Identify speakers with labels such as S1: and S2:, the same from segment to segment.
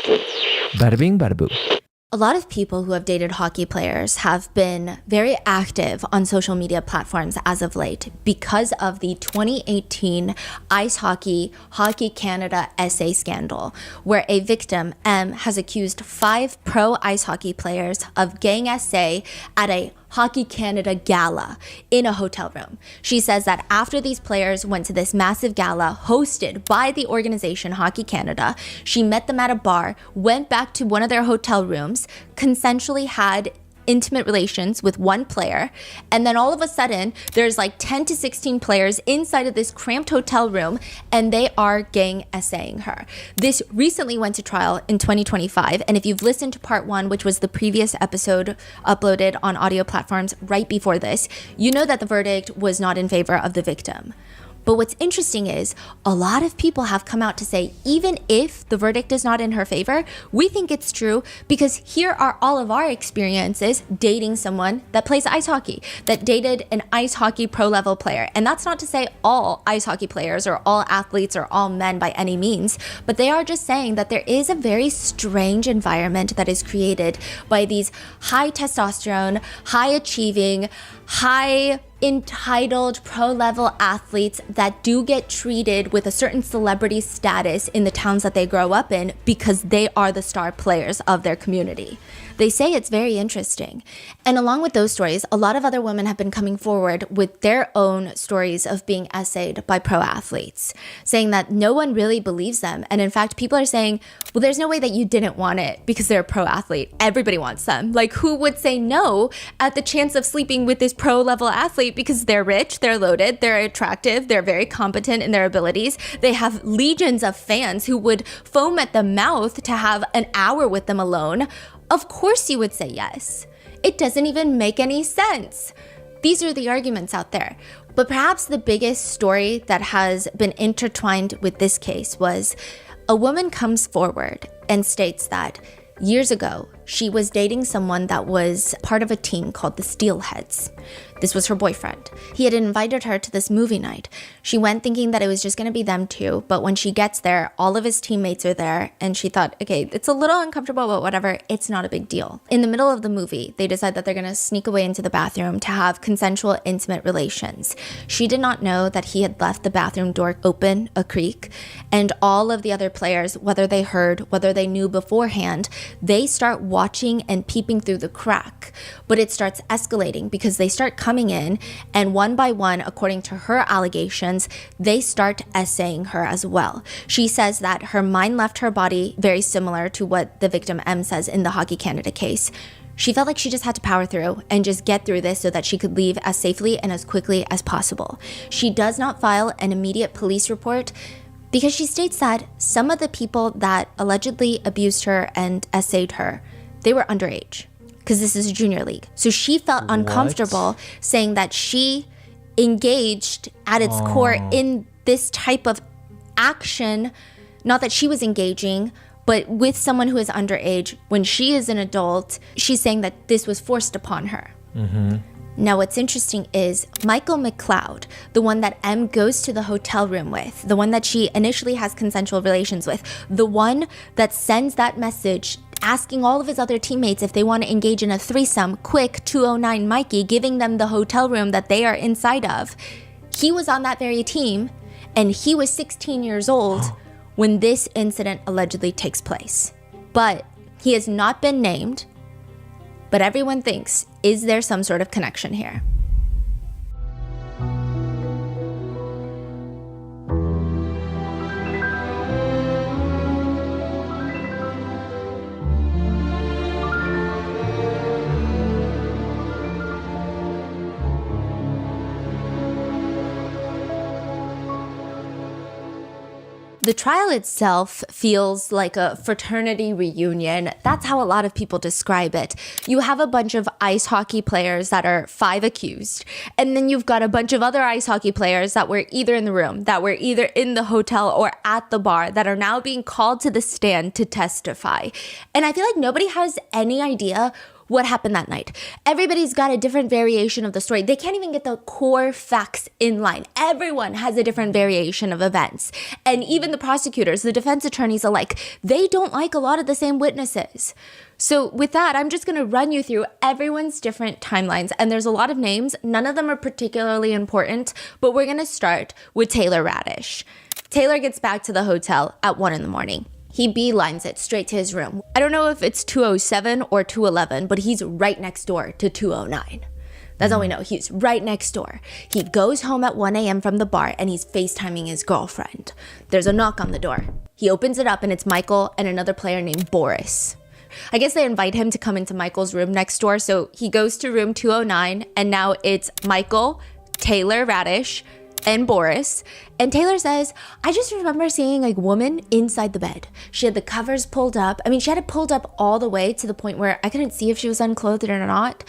S1: Bada bing, bada boo.
S2: A lot of people who have dated hockey players have been very active on social media platforms as of late because of the 2018 Ice Hockey Canada essay scandal, where a victim, M, has accused 5 pro ice hockey players of gang essay at a Hockey Canada gala in a hotel room. She says that after these players went to this massive gala hosted by the organization Hockey Canada, she met them at a bar, went back to one of their hotel rooms, consensually had intimate relations with one player, and then all of a sudden there's like 10 to 16 players inside of this cramped hotel room, and they are gang essaying her. This recently went to trial in 2025, and if you've listened to part 1, which was the previous episode uploaded on audio platforms right before this, you know that the verdict was not in favor of the victim. But what's interesting is a lot of people have come out to say, even if the verdict is not in her favor, we think it's true because here are all of our experiences dating someone that plays ice hockey, that dated an ice hockey pro level player. And that's not to say all ice hockey players or all athletes or all men by any means, but they are just saying that there is a very strange environment that is created by these high testosterone, high achieving, high entitled pro-level athletes that do get treated with a certain celebrity status in the towns that they grow up in because they are the star players of their community. They say it's very interesting. And along with those stories, a lot of other women have been coming forward with their own stories of being essayed by pro athletes, saying that no one really believes them. And in fact, people are saying, well, there's no way that you didn't want it because they're a pro athlete. Everybody wants them. Like, who would say no at the chance of sleeping with this pro level athlete because they're rich, they're loaded, they're attractive, they're very competent in their abilities. They have legions of fans who would foam at the mouth to have an hour with them alone. Of course you would say yes. It doesn't even make any sense. These are the arguments out there. But perhaps the biggest story that has been intertwined with this case was a woman comes forward and states that years ago, she was dating someone that was part of a team called the Steelheads. This was her boyfriend. He had invited her to this movie night. She went thinking that it was just going to be them two, but when she gets there, all of his teammates are there, and she thought, okay, it's a little uncomfortable, but whatever, it's not a big deal. In the middle of the movie, they decide that they're going to sneak away into the bathroom to have consensual, intimate relations. She did not know that he had left the bathroom door open a creak, and all of the other players, whether they heard, whether they knew beforehand, they start watching and peeping through the crack. But it starts escalating because they start coming in, and one by one, according to her allegations, they start essaying her as well. She says that her mind left her body, very similar to what the victim M says in the Hockey Canada case. She felt like she just had to power through and just get through this so that she could leave as safely and as quickly as possible. She does not file an immediate police report because she states that some of the people that allegedly abused her and essayed her, they were underage because this is a junior league. So she felt uncomfortable saying that she engaged at its core in this type of action, not that she was engaging, but with someone who is underage when she is an adult. She's saying that this was forced upon her. Now, what's interesting is Michael McLeod, the one that M goes to the hotel room with, the one that she initially has consensual relations with, the one that sends that message asking all of his other teammates if they want to engage in a threesome, quick 209 Mikey, giving them the hotel room that they are inside of. He was on that very team, and he was 16 years old when this incident allegedly takes place. But he has not been named, but everyone thinks, is there some sort of connection here? The trial itself feels like a fraternity reunion. That's how a lot of people describe it. You have a bunch of ice hockey players that are 5 accused, and then you've got a bunch of other ice hockey players that were either in the room, that were either in the hotel or at the bar, that are now being called to the stand to testify. And I feel like nobody has any idea what happened that night. Everybody's got a different variation of the story. They can't even get the core facts in line. Everyone has a different variation of events. And even the prosecutors, the defense attorneys alike, they don't like a lot of the same witnesses. So with that, I'm just going to run you through everyone's different timelines. And there's a lot of names. None of them are particularly important, but we're going to start with Taylor Radish. Taylor gets back to the hotel at 1 a.m. He beelines it straight to his room. I don't know if it's 207 or 211, but he's right next door to 209. That's all we know. He's right next door. He goes home at 1 a.m. from the bar and he's FaceTiming his girlfriend. There's a knock on the door. He opens it up and it's Michael and another player named Boris. I guess they invite him to come into Michael's room next door. So he goes to room 209 and now it's Michael, Taylor Radish, and Boris. And Taylor says, I just remember seeing a woman inside the bed. She had the covers pulled up. I mean, she had it pulled up all the way to the point where I couldn't see if she was unclothed or not.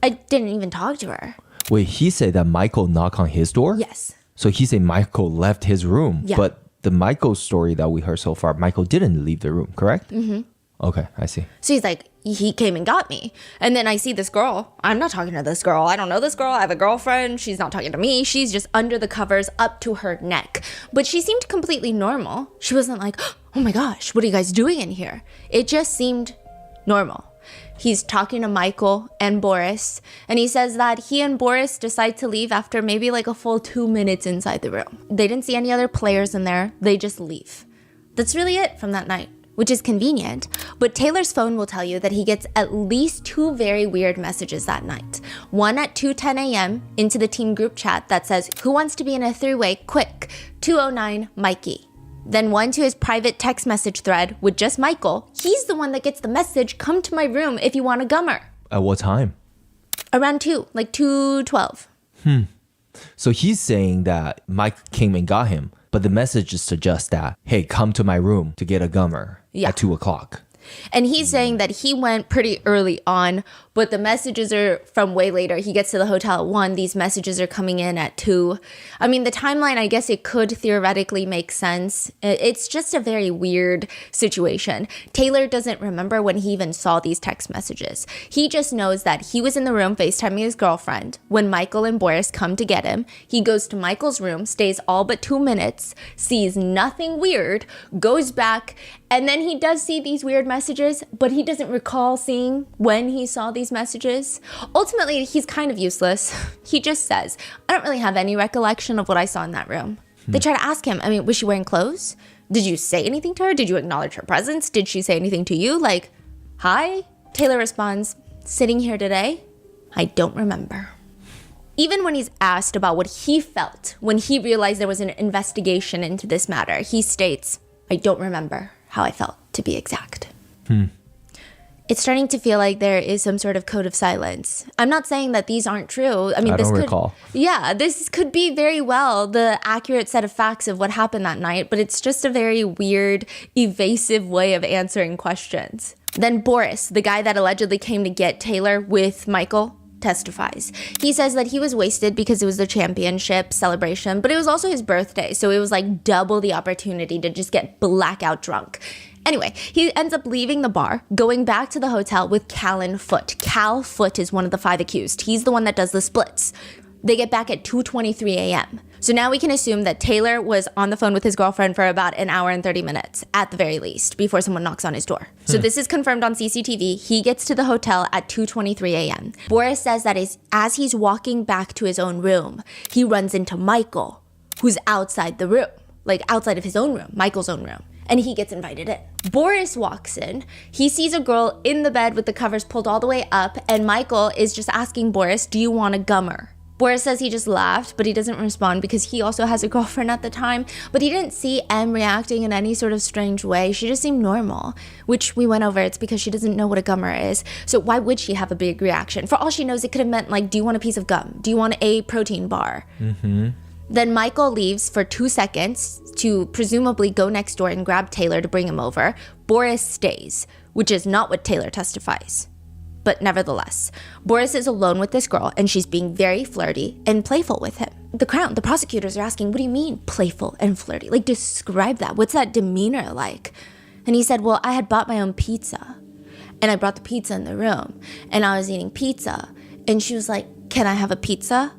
S2: I didn't even talk to her.
S1: Wait, he said that Michael knocked on his door?
S2: Yes.
S1: So he said Michael left his room.
S2: Yeah.
S1: But the Michael story that we heard so far, Michael didn't leave the room, correct? Mm-hmm. Okay, I see.
S2: So he's like, he came and got me. And then I see this girl. I'm not talking to this girl. I don't know this girl. I have a girlfriend. She's not talking to me. She's just under the covers up to her neck. But she seemed completely normal. She wasn't like, oh my gosh, what are you guys doing in here? It just seemed normal. He's talking to Michael and Boris, and he says that he and Boris decide to leave after maybe like a full 2 minutes inside the room. They didn't see any other players in there. They just leave. That's really it from that night, which is convenient. But Taylor's phone will tell you that he gets at least 2 very weird messages that night. One at 2:10 a.m. into the team group chat that says, who wants to be in a 3-way? Quick, 209 Mikey. Then one to his private text message thread with just Michael. He's the one that gets the message, come to my room if you want a gummer.
S1: At what time?
S2: Around 2, like 2:12.
S1: So he's saying that Mike came and got him, but the message just suggests that, hey, come to my room to get a gummer at 2 o'clock.
S2: And he's saying that he went pretty early on, but the messages are from way later. He gets to the hotel at 1. These messages are coming in at 2. I mean, the timeline, I guess it could theoretically make sense. It's just a very weird situation. Taylor doesn't remember when he even saw these text messages. He just knows that he was in the room FaceTiming his girlfriend when Michael and Boris come to get him. He goes to Michael's room, stays all but 2 minutes, sees nothing weird, goes back, and then he does see these weird messages, but he doesn't recall seeing when he saw these messages. Ultimately, he's kind of useless. He just says, I don't really have any recollection of what I saw in that room. They try to ask him, I mean, was she wearing clothes? Did you say anything to her? Did you acknowledge her presence? Did she say anything to you? Like, hi? Taylor responds, sitting here today, I don't remember. Even when he's asked about what he felt when he realized there was an investigation into this matter, he states, I don't remember how I felt, to be exact. It's starting to feel like there is some sort of code of silence. I'm not saying that these aren't true. I mean,
S1: don't recall.
S2: Yeah, this could be very well the accurate set of facts of what happened that night, but it's just a very weird, evasive way of answering questions. Then Boris, the guy that allegedly came to get Taylor with Michael, testifies. He says that he was wasted because it was the championship celebration, but it was also his birthday, so it was like double the opportunity to just get blackout drunk. Anyway, he ends up leaving the bar, going back to the hotel with Callan Foote. Cal Foote is one of the 5 accused. He's the one that does the splits. They get back at 2:23 a.m. So now we can assume that Taylor was on the phone with his girlfriend for about an hour and 30 minutes, at the very least, before someone knocks on his door. So this is confirmed on CCTV. He gets to the hotel at 2:23 a.m. Boris says that as he's walking back to his own room, he runs into Michael, who's outside the room, like outside of his own room, Michael's own room. And he gets invited in. Boris walks in. He sees a girl in the bed with the covers pulled all the way up, and Michael is just asking Boris, do you want a gummer? Boris says he just laughed, but he doesn't respond because he also has a girlfriend at the time. But he didn't see Em reacting in any sort of strange way. She just seemed normal, which we went over. It's because she doesn't know what a gummer is. So why would she have a big reaction? For all she knows, it could have meant like, do you want a piece of gum? Do you want a protein bar? Then Michael leaves for 2 seconds to presumably go next door and grab Taylor to bring him over. Boris stays, which is not what Taylor testifies. But nevertheless, Boris is alone with this girl and she's being very flirty and playful with him. The prosecutors are asking, what do you mean playful and flirty? Like, describe that. What's that demeanor like? And he said, well, I had bought my own pizza. and I brought the pizza in the room, and I was eating pizza, and she was like, can I have a pizza?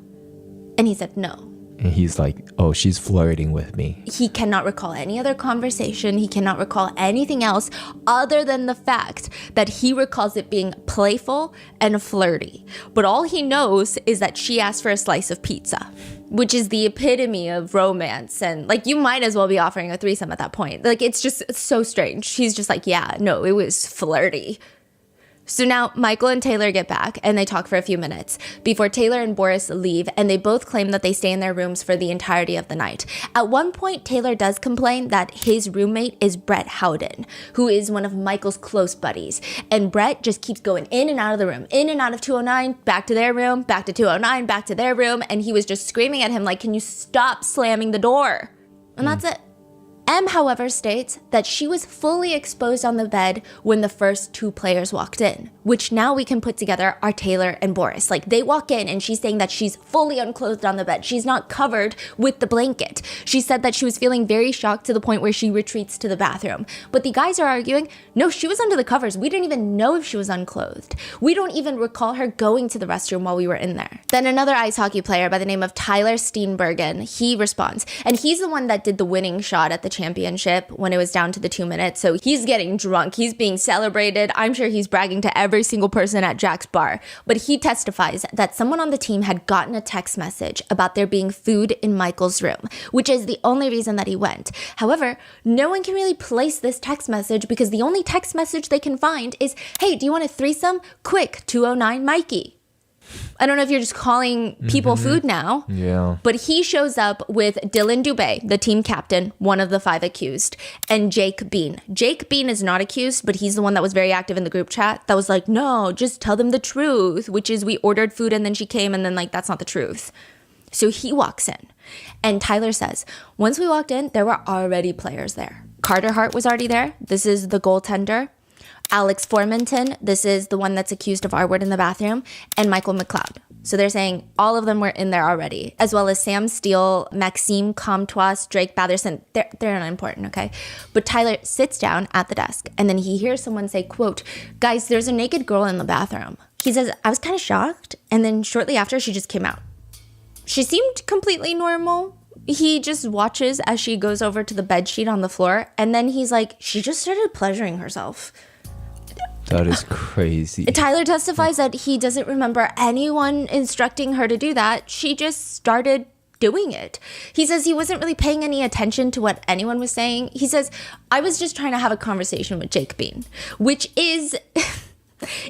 S2: And he said no.
S1: And he's like, oh, she's flirting with me.
S2: He cannot recall any other conversation. He cannot recall anything else other than the fact that he recalls it being playful and flirty. But all he knows is that she asked for a slice of pizza, which is the epitome of romance. And like, you might as well be offering a threesome at that point. Like, it's so strange. She's just like, yeah, no, it was flirty. So now Michael and Taylor get back and they talk for a few minutes before Taylor and Boris leave, and they both claim that they stay in their rooms for the entirety of the night. At one point, Taylor does complain that his roommate is Brett Howden, who is one of Michael's close buddies. And Brett just keeps going in and out of the room, in and out of 209, back to their room, back to 209, back to their room. And he was just screaming at him like, can you stop slamming the door? And that's it. M, however, states that she was fully exposed on the bed when the first two players walked in, which now we can put together are Taylor and Boris. Like, they walk in and she's saying that she's fully unclothed on the bed. She's not covered with the blanket. She said that she was feeling very shocked to the point where she retreats to the bathroom. But the guys are arguing, no, she was under the covers. We didn't even know if she was unclothed. We don't even recall her going to the restroom while we were in there. Then another ice hockey player by the name of Tyler Steenbergen, he responds, and he's the one that did the winning shot at the championship when it was down to the 2 minutes. So he's getting drunk. He's being celebrated. I'm sure he's bragging to every single person at Jack's bar. But he testifies that someone on the team had gotten a text message about there being food in Michael's room, which is the only reason that he went. However, no one can really place this text message because the only text message they can find is, hey, do you want a threesome? Quick, 209 Mikey. I don't know if you're just calling people food now.
S1: Yeah.
S2: But he shows up with Dylan Dubé, the team captain, one of the 5 accused, and Jake Bean. Jake Bean is not accused, but he's the one that was very active in the group chat that was like, no, just tell them the truth, which is we ordered food and then she came and then like, that's not the truth. So he walks in and Tyler says, once we walked in, there were already players there. Carter Hart was already there. This is the goaltender. Alex Formanton, this is the one that's accused of R-word in the bathroom, and Michael McLeod. So they're saying all of them were in there already, as well as Sam Steele, Maxime Comtois, Drake Batherson. They're not important, okay? But Tyler sits down at the desk, and then he hears someone say, quote, guys, there's a naked girl in the bathroom. He says, I was kind of shocked, and then shortly after, she just came out. She seemed completely normal. He just watches as she goes over to the bed sheet on the floor, and then he's like, she just started pleasuring herself.
S1: That is crazy.
S2: Tyler testifies that he doesn't remember anyone instructing her to do that. She just started doing it. He says he wasn't really paying any attention to what anyone was saying. He says, I was just trying to have a conversation with Jake Bean, which is...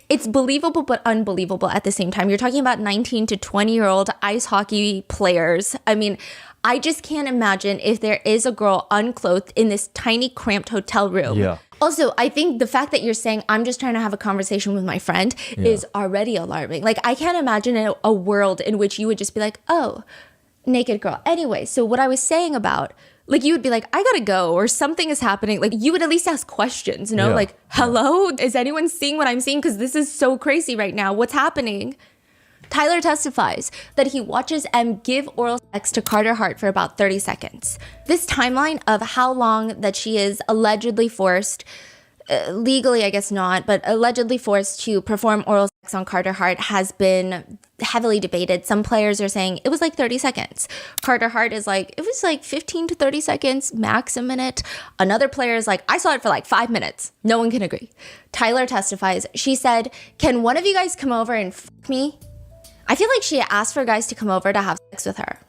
S2: it's believable but unbelievable at the same time. You're talking about 19 to 20-year-old ice hockey players. I mean, I just can't imagine if there is a girl unclothed in this tiny cramped hotel room.
S1: Yeah.
S2: Also, I think the fact that you're saying, I'm just trying to have a conversation with my friend is already alarming. Like, I can't imagine a world in which you would just be like, oh, naked girl. Anyway, so what I was saying about, like, you would be like, I gotta go, or something is happening. Like, you would at least ask questions, you know?
S1: Yeah.
S2: Like, hello? Is anyone seeing what I'm seeing? Because this is so crazy right now. What's happening? Tyler testifies that he watches M give oral sex to Carter Hart for about 30 seconds. This timeline of how long that she is allegedly forced, legally I guess not, but allegedly forced to perform oral sex on Carter Hart has been heavily debated. Some players are saying it was like 30 seconds. Carter Hart is like, it was like 15 to 30 seconds, max a minute. Another player is like, I saw it for like 5 minutes. No one can agree. Tyler testifies. She said, can one of you guys come over and fuck me? I feel like she asked for guys to come over to have sex with her.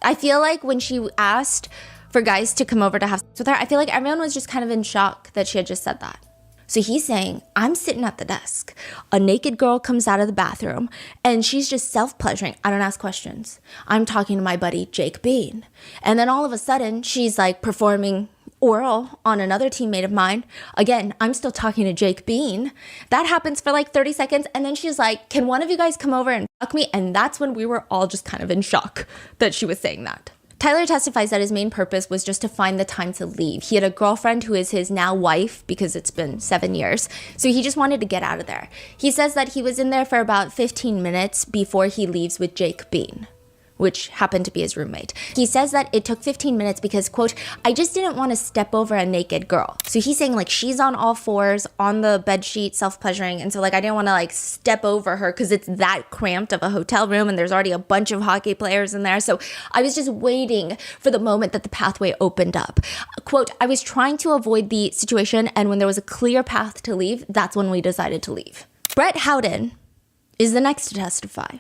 S2: I feel like when she asked for guys to come over to have sex with her, I feel like everyone was just kind of in shock that she had just said that. So he's saying, I'm sitting at the desk. A naked girl comes out of the bathroom and she's just self-pleasuring. I don't ask questions. I'm talking to my buddy, Jake Bean. And then all of a sudden, she's like performing oral on another teammate of mine. Again, I'm still talking to Jake Bean. That happens for like 30 seconds. And then she's like, can one of you guys come over and fuck me? And that's when we were all just kind of in shock that she was saying that. Tyler testifies that his main purpose was just to find the time to leave. He had a girlfriend who is his now wife because it's been 7 years. So he just wanted to get out of there. He says that he was in there for about 15 minutes before he leaves with Jake Bean. which happened to be his roommate. He says that it took 15 minutes because, quote, I just didn't want to step over a naked girl. So he's saying like she's on all fours on the bed sheet, self-pleasuring. And so like I didn't want to like step over her because it's that cramped of a hotel room and there's already a bunch of hockey players in there. So I was just waiting for the moment that the pathway opened up. Quote, I was trying to avoid the situation, and when there was a clear path to leave, that's when we decided to leave. Brett Howden is the next to testify.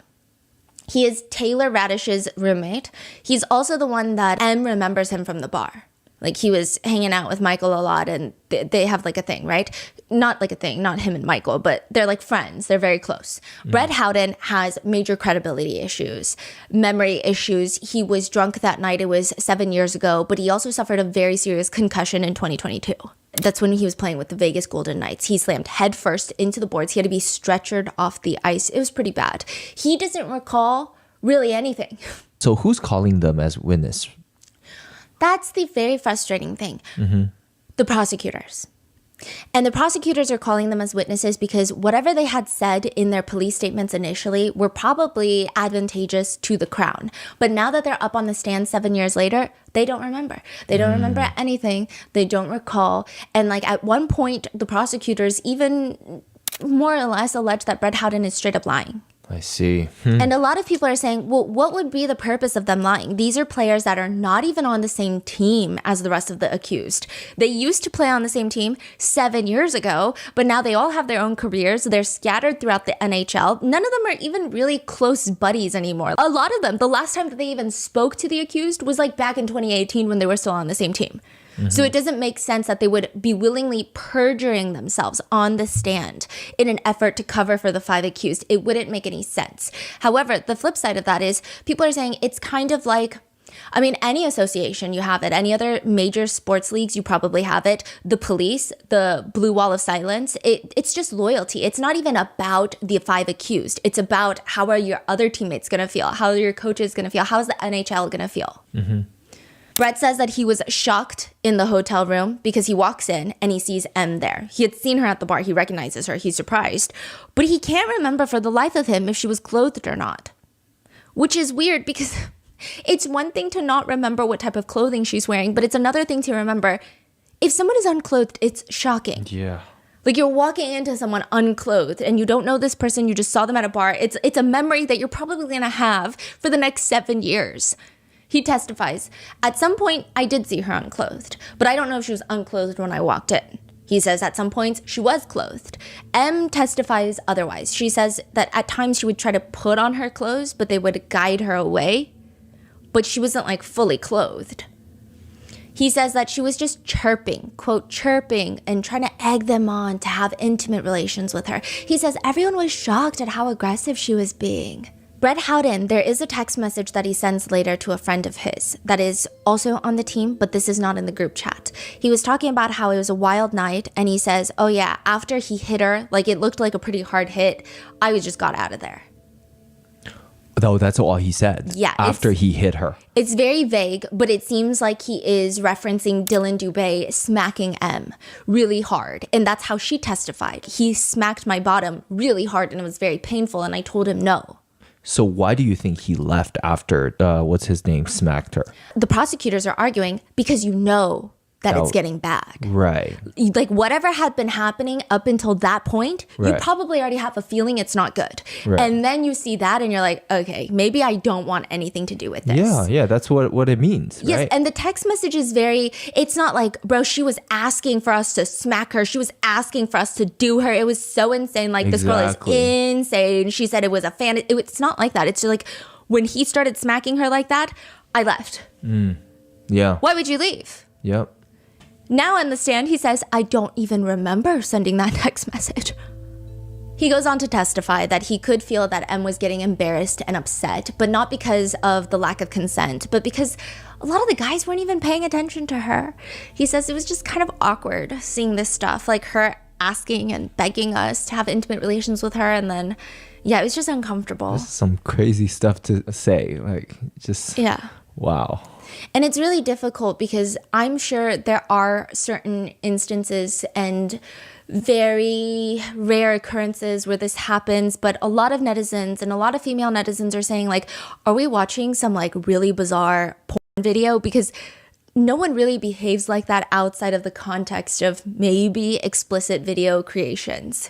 S2: He is Taylor Radish's roommate. He's also the one that M remembers him from the bar. Like he was hanging out with Michael a lot and they have like a thing, right? Not like a thing, not him and Michael, but they're like friends. They're very close. Brett Howden has major credibility issues, memory issues. He was drunk that night. It was 7 years ago, but he also suffered a very serious concussion in 2022. That's when he was playing with the Vegas Golden Knights. He slammed headfirst into the boards. He had to be stretchered off the ice. It was pretty bad. He doesn't recall really anything.
S1: So who's calling them as witness?
S2: That's the very frustrating thing. The prosecutors. And the prosecutors are calling them as witnesses because whatever they had said in their police statements initially were probably advantageous to the Crown. But now that they're up on the stand 7 years later, they don't remember. They don't remember anything. They don't recall. And like at one point, the prosecutors even more or less allege that Brett Howden is straight up lying.
S1: I see.
S2: And a lot of people are saying, well, what would be the purpose of them lying? These are players that are not even on the same team as the rest of the accused. They used to play on the same team 7 years ago, but now they all have their own careers. They're scattered throughout the NHL. None of them are even really close buddies anymore. A lot of them, the last time that they even spoke to the accused was like back in 2018 when they were still on the same team. So it doesn't make sense that they would be willingly perjuring themselves on the stand in an effort to cover for the 5 accused. It wouldn't make any sense. However, the flip side of that is people are saying it's kind of like, I mean, any association, you have it. Any other major sports leagues, you probably have it. The police, the blue wall of silence, it's just loyalty. It's not even about the 5 accused. It's about how are your other teammates going to feel? How are your coaches going to feel? How is the NHL going to feel? Brett says that he was shocked in the hotel room because he walks in and he sees M there. He had seen her at the bar. He recognizes her. He's surprised. But he can't remember for the life of him if she was clothed or not. Which is weird because it's one thing to not remember what type of clothing she's wearing, but it's another thing to remember if someone is unclothed, it's shocking.
S1: Yeah.
S2: Like you're walking into someone unclothed and you don't know this person. You just saw them at a bar. It's a memory that you're probably going to have for the next 7 years. He testifies, at some point, I did see her unclothed, but I don't know if she was unclothed when I walked in. He says at some points she was clothed. M testifies otherwise. She says that at times she would try to put on her clothes, but they would guide her away. But she wasn't like fully clothed. He says that she was just chirping, quote, chirping and trying to egg them on to have intimate relations with her. He says everyone was shocked at how aggressive she was being. Brett Howden, there is a text message that he sends later to a friend of his that is also on the team, but this is not in the group chat. He was talking about how it was a wild night, and he says, oh yeah, after he hit her, like it looked like a pretty hard hit, I just got out of there.
S1: Though that's all he said.
S2: Yeah.
S1: After he hit her.
S2: It's very vague, but it seems like he is referencing Dylan Dubé smacking M really hard. And that's how she testified. He smacked my bottom really hard and it was very painful, and I told him no.
S1: So why do you think he left after, what's his name, smacked her?
S2: The prosecutors are arguing because you know that it's getting bad.
S1: Right.
S2: Like whatever had been happening up until that point, you
S1: Right.
S2: probably already have a feeling it's not good.
S1: Right.
S2: And then you see that and you're like, okay, maybe I don't want anything to do with this.
S1: Yeah, that's what it means,
S2: Yes,
S1: right?
S2: and the text message is it's not like, bro, she was asking for us to smack her. She was asking for us to do her. It was so insane. Like, this girl is
S1: Exactly.
S2: insane. She said it was a fan. It's not like that. It's just like, when he started smacking her like that, I left.
S1: Yeah.
S2: Why would you leave?
S1: Yep.
S2: Now on the stand, he says, I don't even remember sending that text message. He goes on to testify that he could feel that M was getting embarrassed and upset, but not because of the lack of consent, but because a lot of the guys weren't even paying attention to her. He says it was just kind of awkward seeing this stuff, like her asking and begging us to have intimate relations with her, and then, yeah, it was just uncomfortable.
S1: Some crazy stuff to say. Like, just,
S2: Yeah.
S1: wow.
S2: And it's really difficult because I'm sure there are certain instances and very rare occurrences where this happens, but a lot of netizens and a lot of female netizens are saying like, are we watching some like really bizarre porn video? Because no one really behaves like that outside of the context of maybe explicit video creations.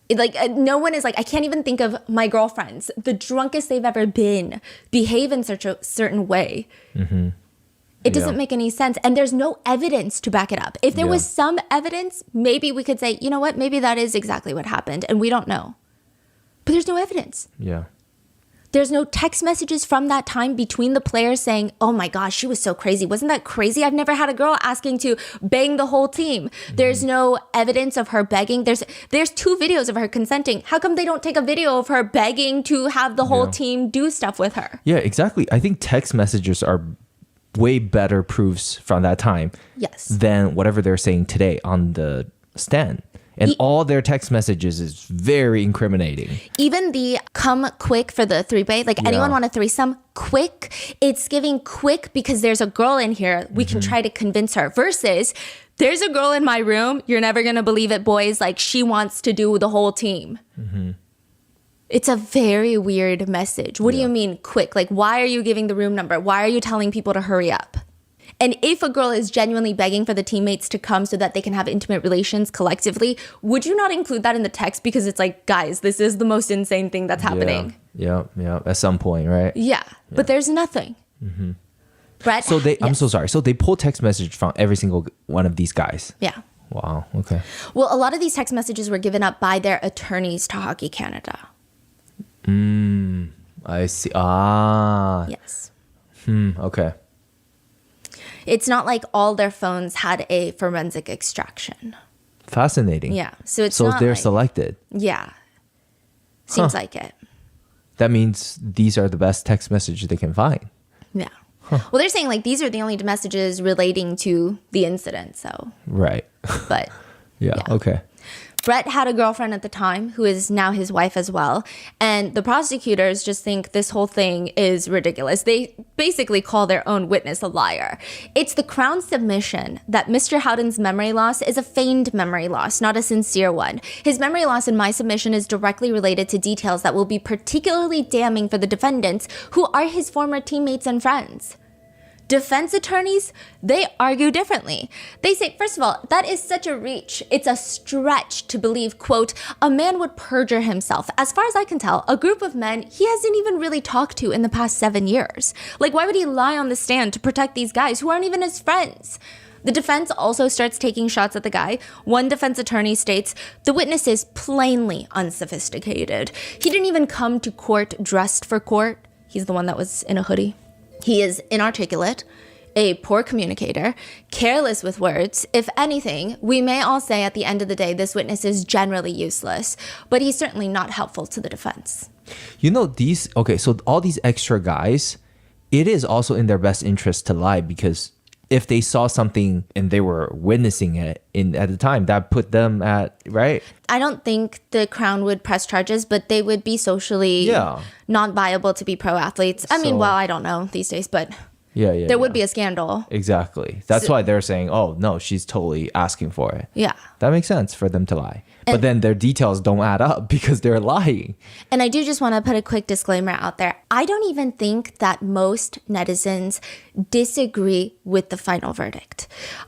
S2: Like no one is like, I can't even think of my girlfriends, the drunkest they've ever been, behave in such a certain way. It doesn't make any sense. And there's no evidence to back it up. If there was some evidence, maybe we could say, you know what, maybe that is exactly what happened and we don't know. But there's no evidence.
S1: Yeah.
S2: There's no text messages from that time between the players saying, oh my gosh, she was so crazy. Wasn't that crazy? I've never had a girl asking to bang the whole team. There's no evidence of her begging. There's 2 videos of her consenting. How come they don't take a video of her begging to have the whole team do stuff with her?
S1: Yeah, exactly. I think text messages are way better proofs from that time than whatever they're saying today on the stand. And all their text messages is very incriminating.
S2: Even the come quick for the 3-way, like anyone want a threesome? Quick. It's giving quick because there's a girl in here. We can try to convince her. Versus, there's a girl in my room. You're never going to believe it, boys. Like, she wants to do the whole team. It's a very weird message. What do you mean quick? Like, why are you giving the room number? Why are you telling people to hurry up? And if a girl is genuinely begging for the teammates to come so that they can have intimate relations collectively, would you not include that in the text? Because it's like, guys, this is the most insane thing that's happening.
S1: Yeah. At some point, right?
S2: Yeah. But there's nothing. Brett,
S1: so I'm so sorry. So they pull text message from every single one of these guys.
S2: Yeah.
S1: Wow. Okay.
S2: Well, a lot of these text messages were given up by their attorneys to Hockey Canada.
S1: I see. Ah.
S2: Yes.
S1: Okay.
S2: It's not like all their phones had a forensic extraction.
S1: Fascinating.
S2: Yeah. So
S1: they're
S2: like,
S1: selected.
S2: Yeah. Seems like it.
S1: That means these are the best text messages they can find.
S2: Yeah. Well, they're saying like these are the only messages relating to the incident. So.
S1: Right.
S2: But.
S1: yeah. Okay.
S2: Brett had a girlfriend at the time who is now his wife as well. And the prosecutors just think this whole thing is ridiculous. They basically call their own witness a liar. It's the Crown's submission that Mr. Howden's memory loss is a feigned memory loss, not a sincere one. His memory loss in my submission is directly related to details that will be particularly damning for the defendants, who are his former teammates and friends. Defense attorneys, they argue differently. They say, first of all, that is such a reach. It's a stretch to believe, quote, a man would perjure himself. As far as I can tell, a group of men he hasn't even really talked to in the past 7 years. Like, why would he lie on the stand to protect these guys who aren't even his friends? The defense also starts taking shots at the guy. One defense attorney states, the witness is plainly unsophisticated. He didn't even come to court dressed for court. He's the one that was in a hoodie. He is inarticulate, a poor communicator, careless with words. If anything, we may all say at the end of the day, this witness is generally useless, but he's certainly not helpful to the defense.
S1: You know, so all these extra guys, it is also in their best interest to lie, because if they saw something and they were witnessing it at the time, that put them at, right?
S2: I don't think the Crown would press charges, but they would be socially not viable to be pro athletes. I mean, well, I don't know these days, but there would be a scandal.
S1: Exactly. That's why they're saying, oh, no, she's totally asking for it.
S2: Yeah.
S1: That makes sense for them to lie. But then their details don't add up because they're lying.
S2: And I do just want to put a quick disclaimer out there. I don't even think that most netizens disagree with the final verdict.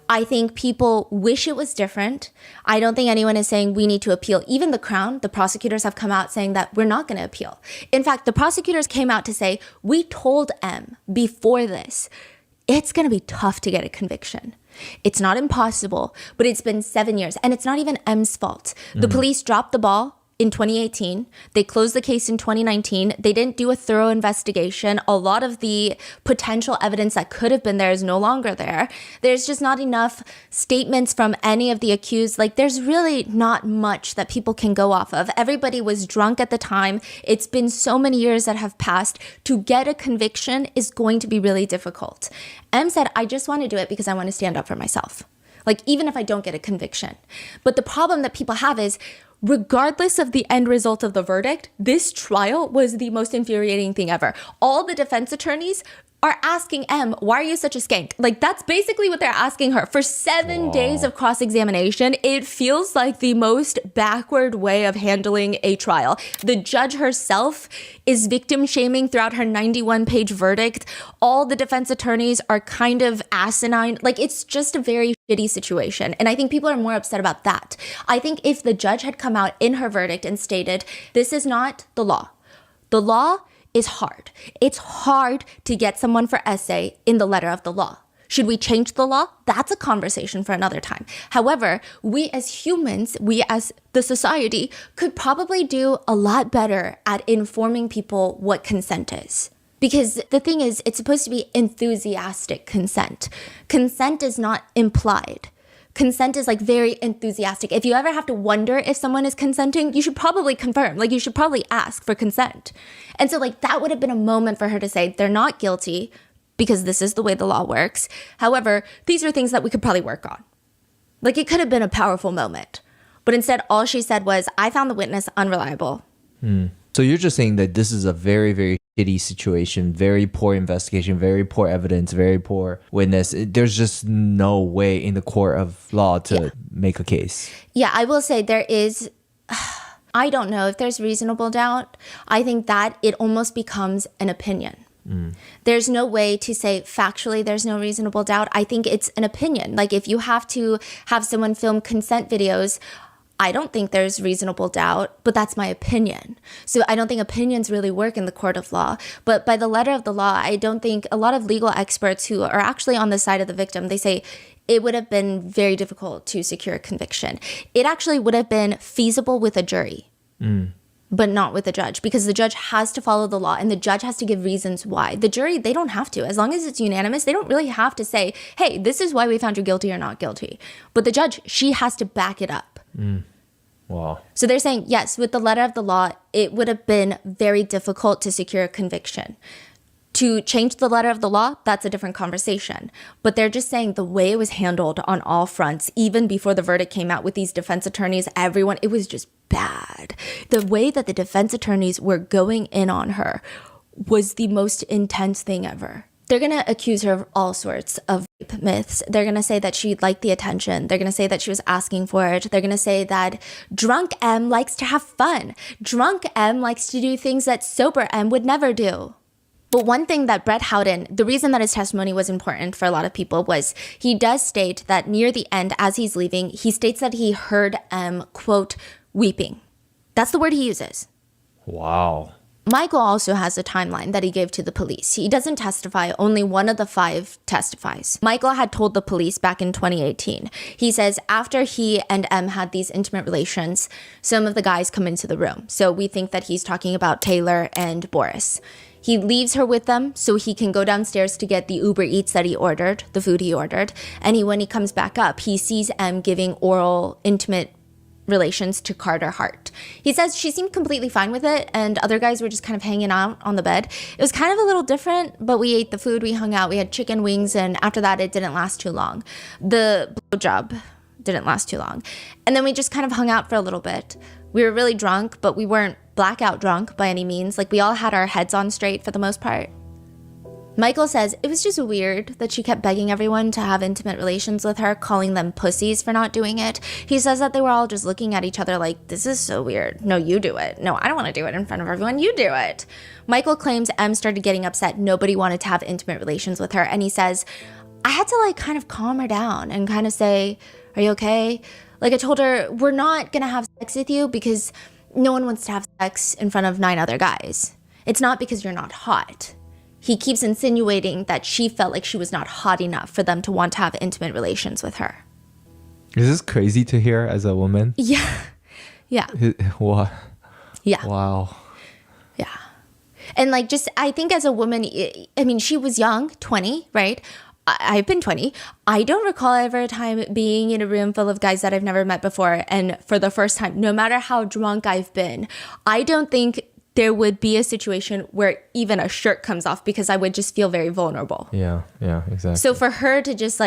S2: I think people wish it was different. I don't think anyone is saying we need to appeal. Even the Crown, the prosecutors have come out saying that we're not going to appeal. In fact, the prosecutors came out to say, we told M before this, it's going to be tough to get a conviction. It's not impossible, but it's been 7 years, and it's not even M's fault. The police dropped the ball in 2018. They closed the case in 2019. They didn't do a thorough investigation. A lot of the potential evidence that could have been there is no longer there. There's just not enough statements from any of the accused. Like, there's really not much that people can go off of. Everybody was drunk at the time. It's been so many years that have passed. To get a conviction is going to be really difficult. M said, I just want to do it because I want to stand up for myself. Like, even if I don't get a conviction. But the problem that people have is, regardless of the end result of the verdict, this trial was the most infuriating thing ever. All the defense attorneys are asking M, why are you such a skank? Like, that's basically what they're asking her. For 7 days of cross-examination, it feels like the most backward way of handling a trial. The judge herself is victim shaming throughout her 91-page verdict. All the defense attorneys are kind of asinine. Like, it's just a very shitty situation. And I think people are more upset about that. I think if the judge had come out in her verdict and stated, this is not the law. The law is hard. It's hard to get someone for essay in the letter of the law. Should we change the law? That's a conversation for another time. However, we as humans, we as the society, could probably do a lot better at informing people what consent is. Because the thing is, it's supposed to be enthusiastic consent. Consent is not implied. Consent is like very enthusiastic. If you ever have to wonder if someone is consenting, you should probably confirm. Like, you should probably ask for consent. And so like that would have been a moment for her to say, they're not guilty because this is the way the law works. However, these are things that we could probably work on. Like, it could have been a powerful moment. But instead, all she said was, I found the witness unreliable.
S1: So you're just saying that this is a very, very shitty situation, very poor investigation, very poor evidence, very poor witness. There's just no way in the court of law to make a case.
S2: Yeah, I will say there is, I don't know if there's reasonable doubt. I think that it almost becomes an opinion. There's no way to say factually there's no reasonable doubt. I think it's an opinion. Like, if you have to have someone film consent videos, I don't think there's reasonable doubt, but that's my opinion. So I don't think opinions really work in the court of law. But by the letter of the law, I don't think a lot of legal experts who are actually on the side of the victim, they say it would have been very difficult to secure a conviction. It actually would have been feasible with a jury, but not with a judge, because the judge has to follow the law and the judge has to give reasons why. The jury, they don't have to. As long as it's unanimous, they don't really have to say, hey, this is why we found you guilty or not guilty. But the judge, she has to back it up.
S1: Wow.
S2: So they're saying, yes, with the letter of the law, it would have been very difficult to secure a conviction. To change the letter of the law, that's a different conversation. But they're just saying the way it was handled on all fronts, even before the verdict came out with these defense attorneys, everyone, it was just bad. The way that the defense attorneys were going in on her was the most intense thing ever. They're going to accuse her of all sorts of rape myths. They're going to say that she liked the attention. They're going to say that she was asking for it. They're going to say that drunk M likes to have fun. Drunk M likes to do things that sober M would never do. But one thing that Brett Howden, the reason that his testimony was important for a lot of people was he does state that near the end, as he's leaving, he states that he heard M, quote, weeping. That's the word he uses.
S1: Wow.
S2: Michael also has a timeline that he gave to the police. He doesn't testify, only one of the 5 testifies. Michael had told the police back in 2018. He says after he and M had these intimate relations, some of the guys come into the room. So we think that he's talking about Taylor and Boris. He leaves her with them so he can go downstairs to get the Uber Eats that he ordered, the food he ordered. And when he comes back up, he sees M giving oral, intimate relations to Carter Hart. He says she seemed completely fine with it and other guys were just kind of hanging out on the bed. It was kind of a little different, but we ate the food, we hung out, we had chicken wings, and after that it didn't last too long. The blowjob didn't last too long. And then we just kind of hung out for a little bit. We were really drunk, but we weren't blackout drunk by any means. Like, we all had our heads on straight for the most part. Michael says it was just weird that she kept begging everyone to have intimate relations with her, calling them pussies for not doing it. He says that they were all just looking at each other like, this is so weird. No, you do it. No, I don't want to do it in front of everyone. You do it. Michael claims M started getting upset. Nobody wanted to have intimate relations with her. And he says, I had to kind of calm her down and kind of say, are you okay? I told her, we're not going to have sex with you because no one wants to have sex in front of 9 other guys. It's not because you're not hot. He keeps insinuating that she felt like she was not hot enough for them to want to have intimate relations with her.
S1: Is this crazy to hear as a woman?
S2: Yeah. Yeah.
S1: What?
S2: Yeah.
S1: Wow.
S2: Yeah. And I think as a woman, I mean, she was young, 20, right? I've been 20. I don't recall ever a time being in a room full of guys that I've never met before. And for the first time, no matter how drunk I've been, I don't think there would be a situation where even a shirt comes off because I would just feel very vulnerable.
S1: Yeah, exactly.
S2: So for her to just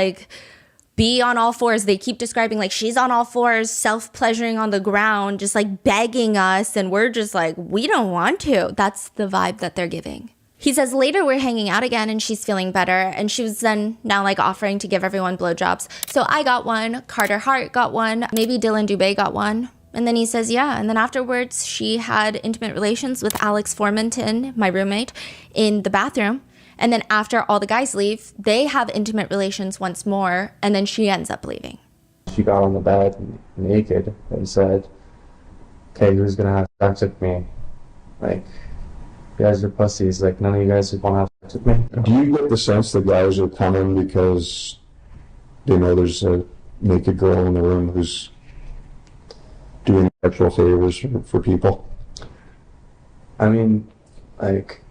S2: be on all fours, they keep describing she's on all fours, self-pleasuring on the ground, just begging us. And we're just we don't want to. That's the vibe that they're giving. He says later we're hanging out again and she's feeling better. And she was then now like offering to give everyone blowjobs. So I got one, Carter Hart got one, maybe Dylan Dubé got one. And then he says, yeah. And then afterwards, she had intimate relations with Alex Formanton, my roommate, in the bathroom. And then after all the guys leave, they have intimate relations once more. And then she ends up leaving.
S3: She got on the bed naked and said, okay, who's going to have sex with me? Like, you guys are pussies. Like, none of you guys want to have sex with me.
S4: Do you get the sense the guys are coming because they know there's a naked girl in the room who's doing sexual favors for people?
S3: I mean, like,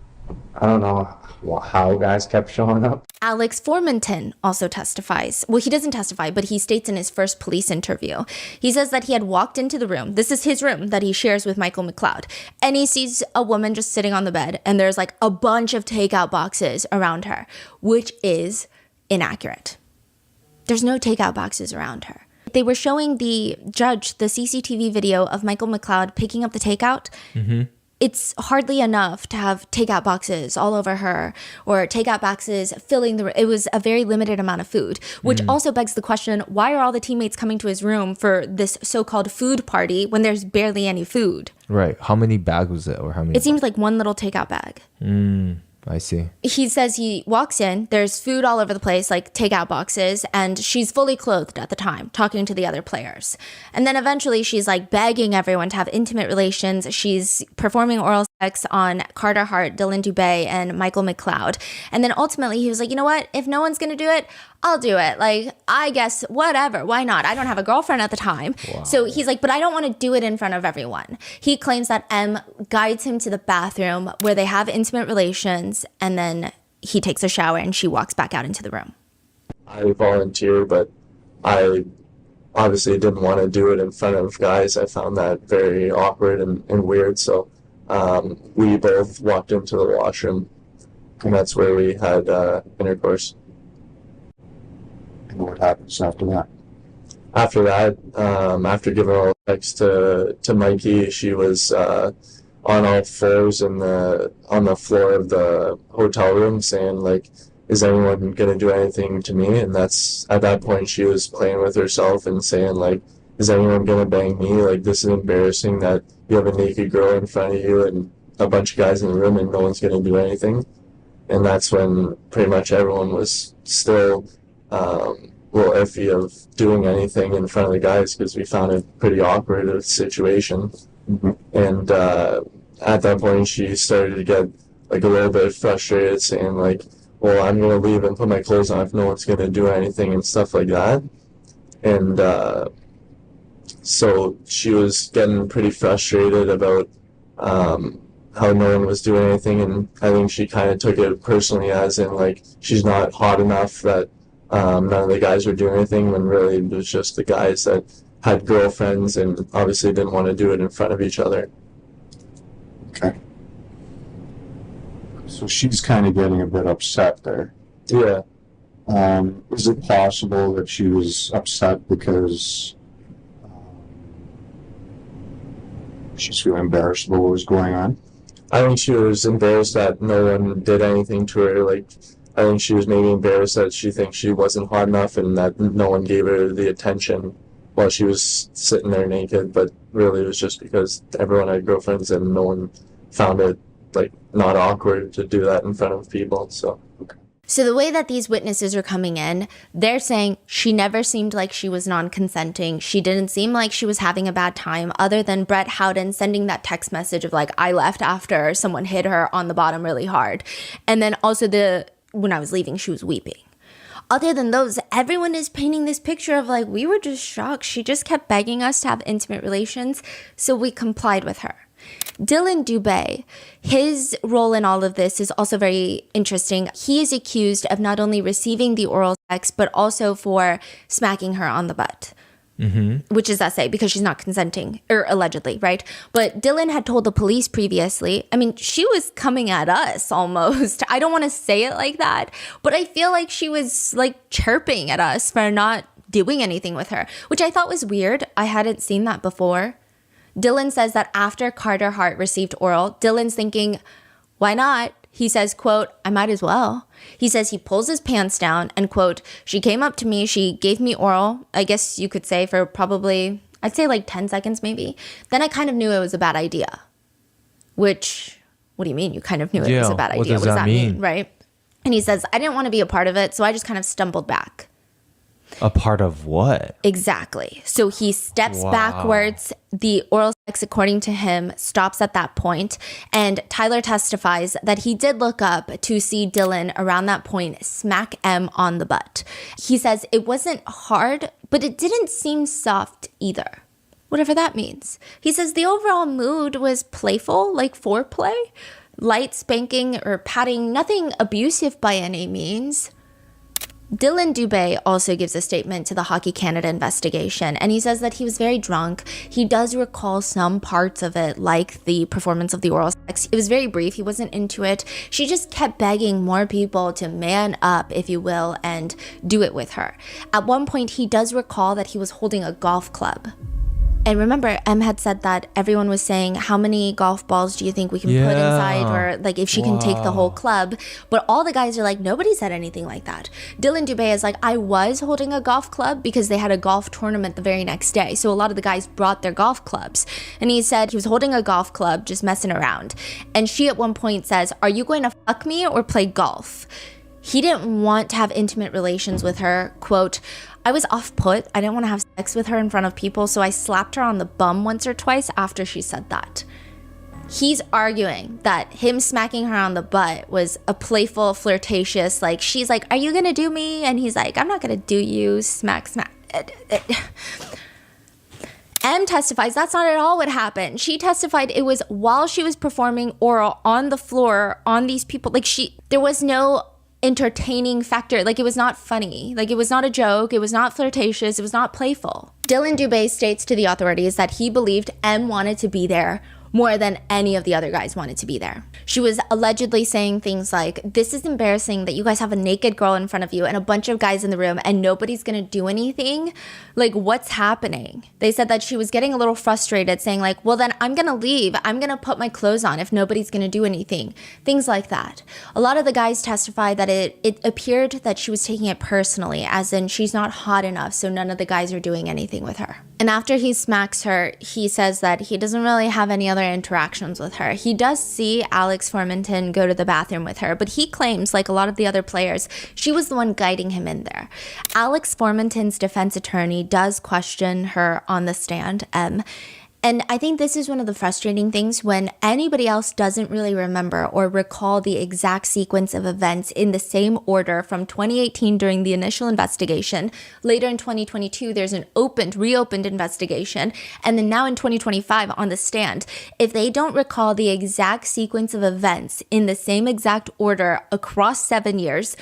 S3: I don't know how guys kept showing up.
S2: Alex Formanton also testifies. Well, he doesn't testify, but he states in his first police interview. He says that he had walked into the room. This is his room that he shares with Michael McLeod. And he sees a woman just sitting on the bed, and there's like a bunch of takeout boxes around her, which is inaccurate. There's no takeout boxes around her. They were showing the judge the CCTV video of Michael McLeod picking up the takeout. Mm-hmm. It's hardly enough to have takeout boxes all over her or takeout boxes filling the room. It was a very limited amount of food, which also begs the question, why are all the teammates coming to his room for this so-called food party when there's barely any food?
S1: Right. How many bags was it, or how many?
S2: It seems like one little takeout bag.
S1: I see.
S2: He says he walks in, there's food all over the place, like takeout boxes, and she's fully clothed at the time, talking to the other players. And then eventually she's like begging everyone to have intimate relations. She's performing oral sex on Carter Hart, Dylan Dubé, and Michael McLeod. And then ultimately he was like, you know what? If no one's going to do it, I'll do it. Like, I guess, whatever. Why not? I don't have a girlfriend at the time. Wow. So he's like, but I don't want to do it in front of everyone. He claims that M guides him to the bathroom where they have intimate relations, and then he takes a shower and she walks back out into the room.
S5: I volunteered, but I obviously didn't want to do it in front of guys. I found that very awkward and weird. So we both walked into the washroom, and that's where we had intercourse.
S4: And what happens after that?
S5: After that, after giving oral sex to Mikey, she was on all fours on the floor of the hotel room saying, like, is anyone going to do anything to me? And that's, at that point, she was playing with herself and saying, like, is anyone going to bang me? Like, this is embarrassing that you have a naked girl in front of you and a bunch of guys in the room and no one's going to do anything. And that's when pretty much everyone was still iffy of doing anything in front of the guys, because we found it pretty awkward a situation. Mm-hmm. And at that point she started to get like a little bit frustrated, saying like, well, I'm going to leave and put my clothes on if no one's going to do anything and stuff like that. And so she was getting pretty frustrated about how no one was doing anything, and I think she kind of took it personally, as in like she's not hot enough that none of the guys were doing anything, when really it was just the guys that had girlfriends and obviously didn't want to do it in front of each other.
S4: Okay. So she's kind of getting a bit upset there.
S5: Yeah.
S4: Is it possible that she was upset because she's feeling embarrassed about what was going on?
S5: I think she was embarrassed that no one did anything to her. Like, I think she was maybe embarrassed that she thinks she wasn't hot enough and that no one gave her the attention while she was sitting there naked. But really it was just because everyone had girlfriends and no one found it like not awkward to do that in front of people. So
S2: the way that these witnesses are coming in, they're saying she never seemed like she was non-consenting. She didn't seem like she was having a bad time, other than Brett Howden sending that text message of like, I left after someone hit her on the bottom really hard. And then also when I was leaving, she was weeping. Other than those, everyone is painting this picture of like, we were just shocked. She just kept begging us to have intimate relations, so we complied with her. Dylan Dubé, his role in all of this is also very interesting. He is accused of not only receiving the oral sex, but also for smacking her on the butt. Mm-hmm. Which is that say, because she's not consenting, or allegedly, right? But Dylan had told the police previously, I mean, she was coming at us almost. I don't want to say it like that, but I feel like she was like chirping at us for not doing anything with her, which I thought was weird. I hadn't seen that before. Dylan says that after Carter Hart received oral, Dylan's thinking, why not? He says, quote, I might as well. He says he pulls his pants down and, quote, she came up to me, she gave me oral, I guess you could say for probably, I'd say like 10 seconds maybe. Then I kind of knew it was a bad idea. Which, what do you mean you kind of knew it was a bad idea?
S1: What does that mean?
S2: Right? And he says, I didn't want to be a part of it, so I just kind of stumbled back.
S1: A part of what?
S2: Exactly. So he steps backwards. The oral sex, according to him, stops at that point. And Tyler testifies that he did look up to see Dylan around that point smack M on the butt. He says it wasn't hard, but it didn't seem soft either. Whatever that means. He says the overall mood was playful, like foreplay, light spanking or patting, nothing abusive by any means. Dylan Dubé also gives a statement to the Hockey Canada investigation, and he says that he was very drunk. He does recall some parts of it, like the performance of the oral sex. It was very brief. He wasn't into it. She just kept begging more people to man up, if you will, and do it with her. At one point, he does recall that he was holding a golf club. And remember, M had said that everyone was saying, how many golf balls do you think we can put inside? Or like if she can take the whole club. But all the guys are like, nobody said anything like that. Dylan Dubé is like, I was holding a golf club because they had a golf tournament the very next day. So a lot of the guys brought their golf clubs. And he said he was holding a golf club, just messing around. And she at one point says, are you going to fuck me or play golf? He didn't want to have intimate relations with her. Quote, I was off put. I didn't want to have sex with her in front of people, so I slapped her on the bum once or twice after she said that. He's arguing that him smacking her on the butt was a playful, flirtatious, like, she's like, are you going to do me? And he's like, I'm not going to do you. Smack, smack. M testifies that's not at all what happened. She testified it was while she was performing oral on the floor on these people. Like there was no entertaining factor. Like it was not funny. Like it was not a joke. It was not flirtatious. It was not playful. Dylan Dubé states to the authorities that he believed M wanted to be there more than any of the other guys wanted to be there. She was allegedly saying things like, this is embarrassing that you guys have a naked girl in front of you and a bunch of guys in the room and nobody's gonna do anything. Like, what's happening? They said that she was getting a little frustrated, saying like, well then I'm gonna leave. I'm gonna put my clothes on if nobody's gonna do anything. Things like that. A lot of the guys testify that it appeared that she was taking it personally, as in she's not hot enough, so none of the guys are doing anything with her. And after he smacks her, he says that he doesn't really have any other interactions with her. He does see Alex Formenton go to the bathroom with her, but he claims, like a lot of the other players, she was the one guiding him in there. Alex Formenton's defense attorney does question her on the stand, and I think this is one of the frustrating things when anybody else doesn't really remember or recall the exact sequence of events in the same order from 2018 during the initial investigation. Later in 2022, there's an reopened investigation. And then now in 2025 on the stand, if they don't recall the exact sequence of events in the same exact order across 7 years,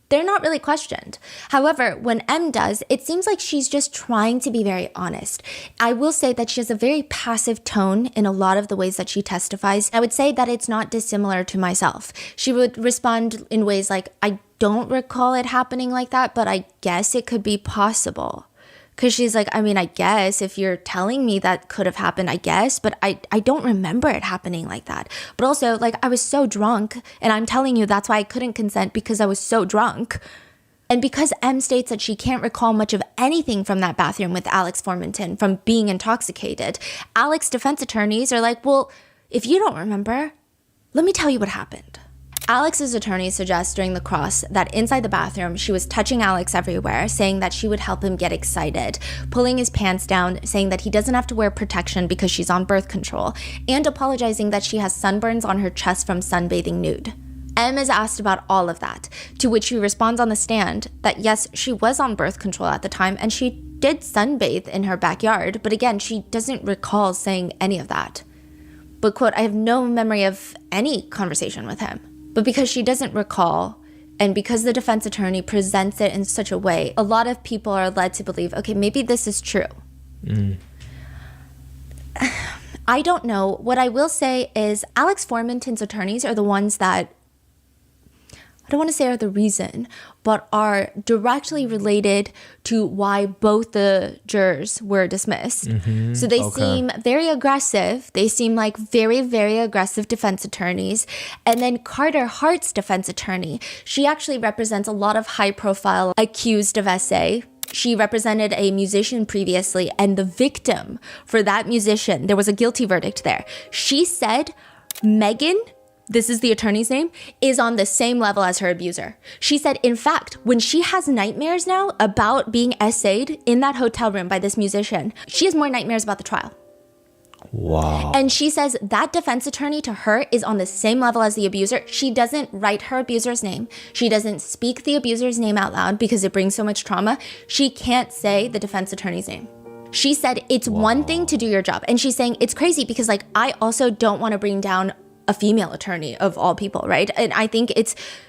S2: they're not really questioned. However, when M does, it seems like she's just trying to be very honest. I will say that she has a very passive tone in a lot of the ways that she testifies. I would say that it's not dissimilar to myself. She would respond in ways like, I don't recall it happening like that, but I guess it could be possible. Because she's like, I mean, I guess if you're telling me that could have happened, I guess, but I don't remember it happening like that. But also, like, I was so drunk, and I'm telling you that's why I couldn't consent, because I was so drunk. And because M states that she can't recall much of anything from that bathroom with Alex Formenton from being intoxicated, Alex's defense attorneys are like, well, if you don't remember, let me tell you what happened. Alex's attorney suggests during the cross that inside the bathroom, she was touching Alex everywhere, saying that she would help him get excited, pulling his pants down, saying that he doesn't have to wear protection because she's on birth control, and apologizing that she has sunburns on her chest from sunbathing nude. M is asked about all of that, to which she responds on the stand that yes, she was on birth control at the time and she did sunbathe in her backyard, but again, she doesn't recall saying any of that. But quote, I have no memory of any conversation with him. But because she doesn't recall, and because the defense attorney presents it in such a way, a lot of people are led to believe, okay, maybe this is true. I don't know. What I will say is Alex Formenton's attorneys are the ones that I don't want to say are the reason, but are directly related to why both the jurors were dismissed. So they seem very aggressive. They seem like very, very aggressive defense attorneys. And then Carter Hart's defense attorney, she actually represents a lot of high-profile accused of SA. She represented a musician previously, and the victim for that musician, there was a guilty verdict there. She said Megan, this is the attorney's name, is on the same level as her abuser. She said, in fact, when she has nightmares now about being SA'd in that hotel room by this musician, she has more nightmares about the trial.
S1: Wow.
S2: And she says that defense attorney to her is on the same level as the abuser. She doesn't write her abuser's name. She doesn't speak the abuser's name out loud because it brings so much trauma. She can't say the defense attorney's name. She said it's one thing to do your job. And she's saying it's crazy because like I also don't want to bring down a female attorney of all people, right? And I think